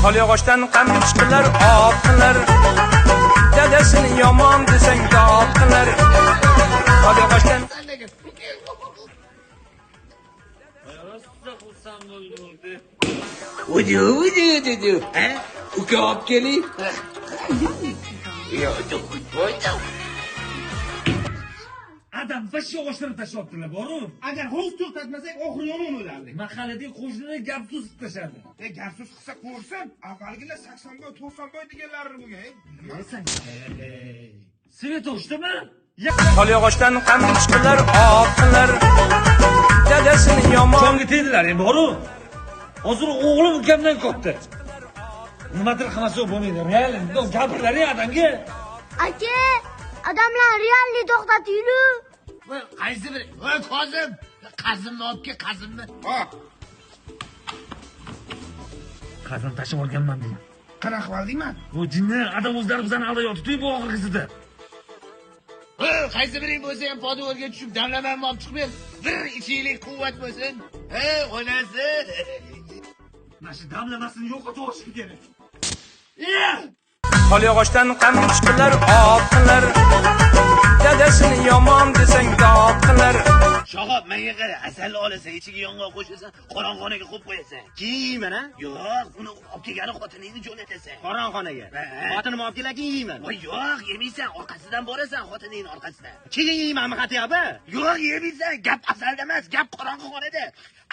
Qolyog'ochdan qamchiqilar otqilar. Dadasini yomon desang dod qilar. Qolyog'ochdan Udu. Uka olib keling. Adam bashi og'ishtirib tashlabdilar, boru. Agar hovuz to'xtatmasak, oxiri yomon o'lardik. Mahalladagi qo'shnilar gap so'z qilishadi. Gapsiz qilsa ko'rsin, avvalgilar 80 boy, 90 boy deganlari bo'lgan. Nima Svet o'shdimi? Qolyog'ochdan qamchiqilar otqilar. Dadasini yomon Chonga tegdilar, boru. Hozir o'g'lim ukamdan katta. Nimadir qilmasa bo'lmaydi. Real, gapirlar adamga. Aka, adamlar realni to'xtatinglar. Voy, qaysi biri? Voy, Kozim. Qazimni olib kel, Qazimni. Ha, Qazim tashib olganman deyman. qanaqa qildingman? Bu jinni adam o'zlari bizani aldayotdi-ku bu oxirgisida. Voy, qaysi biring bo'lsa ham podavorga tushib damlamanmi olib chiqib bir ichinglik quvvat bo'lsin. Onasi. Mana shu damlamasini yo'qotib olishim kerak. Qolyog'ochdan qamchiqilar otqilar. Dadasini yomon desang dod qilar. Shoxob, menga qara, asalni olasan, ichiga yong'oq qo'shasan, qorong'onaga qo'yib qo'yasan. Kiymayman, ha? Yo'q, uni olib kelgani xotiningni jo'natasan. Qorong'onaga. Xotinim olib kelar keyin yeyman. Voy, yo'q, yemaysan, orqasidan borasan xotiningning orqasidan. Keyin yeymanmi xatiyaba? Yo'q, yemaysan, gap asalda emas, gap qorong'onada.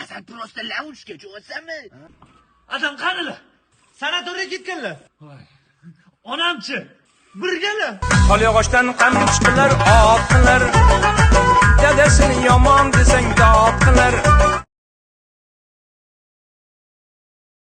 Asal prosta launchga jo'natsanmi? Adam qanilar? Sanatoriya ketganlar. Onamchi? Birgalar. Qolyog'ochdan qamchiqilar otqilar. Dadasini yomon desang dod qilar.